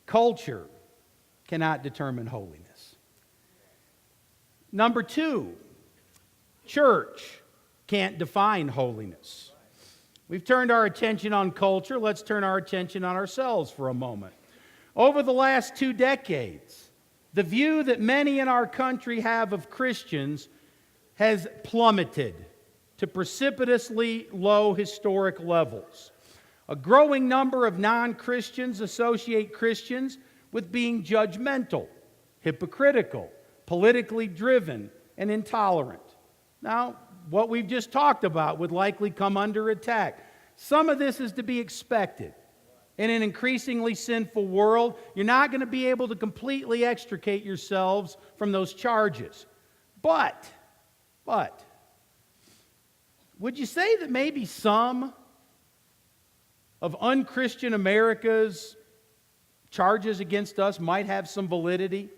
Culture cannot determine holiness. Number two, church can't define holiness. We've turned our attention on culture. Let's turn our attention on ourselves for a moment. Over the last 2 decades, the view that many in our country have of Christians has plummeted to precipitously low historic levels. A growing number of non-Christians associate Christians with being judgmental, hypocritical, politically driven, and intolerant. Now, what we've just talked about would likely come under attack. Some of this is to be expected. In an increasingly sinful world, you're not going to be able to completely extricate yourselves from those charges. But, would you say that maybe some of unchristian America's charges against us might have some validity?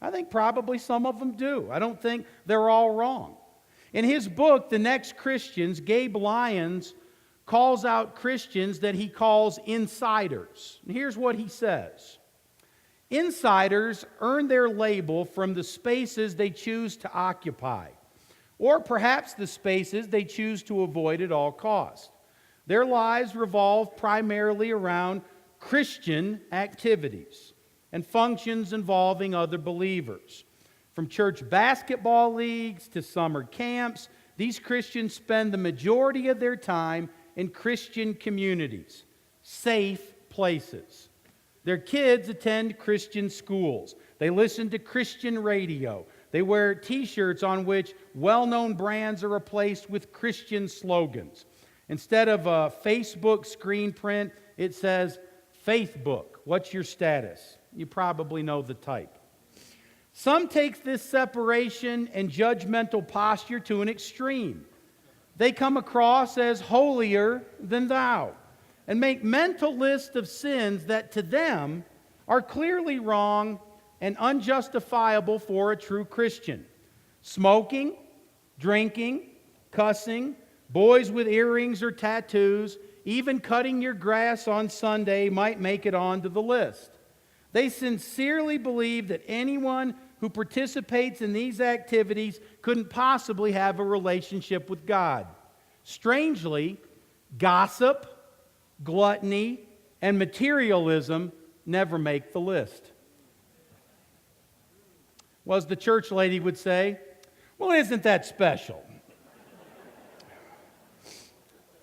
I think probably some of them do. I don't think they're all wrong. In his book, The Next Christians, Gabe Lyons calls out Christians that he calls insiders. And here's what he says. Insiders earn their label from the spaces they choose to occupy, or perhaps the spaces they choose to avoid at all costs. Their lives revolve primarily around Christian activities and functions involving other believers. From church basketball leagues to summer camps, these Christians spend the majority of their time in Christian communities, safe places. Their kids attend Christian schools. They listen to Christian radio. They wear t-shirts on which well-known brands are replaced with Christian slogans. Instead of a Facebook screen print, it says, "Faithbook, what's your status?" You probably know the type. Some take this separation and judgmental posture to an extreme. They come across as holier than thou and make mental lists of sins that to them are clearly wrong and unjustifiable for a true Christian. Smoking, drinking, cussing, boys with earrings or tattoos, even cutting your grass on Sunday might make it onto the list. They sincerely believe that anyone who participates in these activities couldn't possibly have a relationship with God. Strangely, gossip, gluttony, and materialism never make the list. Well, as the church lady would say, well, isn't that special?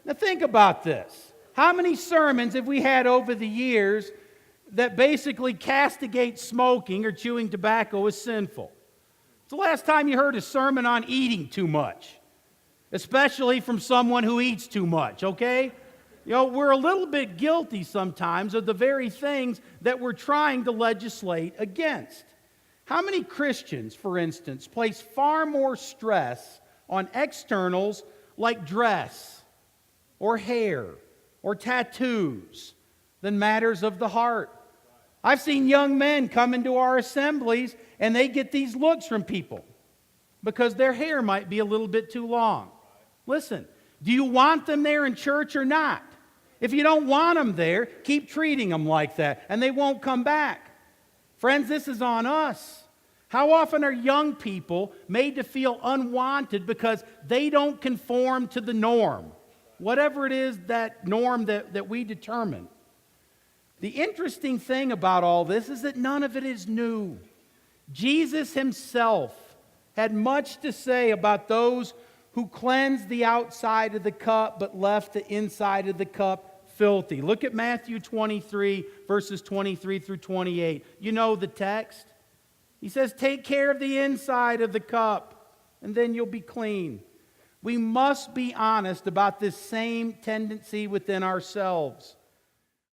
Now think about this. How many sermons have we had over the years that basically castigate smoking or chewing tobacco as sinful? It's the last time you heard a sermon on eating too much, especially from someone who eats too much, okay? You know, we're a little bit guilty sometimes of the very things that we're trying to legislate against. How many Christians, for instance, place far more stress on externals like dress or hair or tattoos than matters of the heart? I've seen young men come into our assemblies and they get these looks from people because their hair might be a little bit too long. Listen, do you want them there in church or not? If you don't want them there, keep treating them like that and they won't come back. Friends, this is on us. How often are young people made to feel unwanted because they don't conform to the norm, whatever it is that norm that we determine? The interesting thing about all this is that none of it is new. Jesus himself had much to say about those who cleansed the outside of the cup but left the inside of the cup filthy. Look at Matthew 23, verses 23 through 28. You know the text. He says, take care of the inside of the cup, and then you'll be clean. We must be honest about this same tendency within ourselves.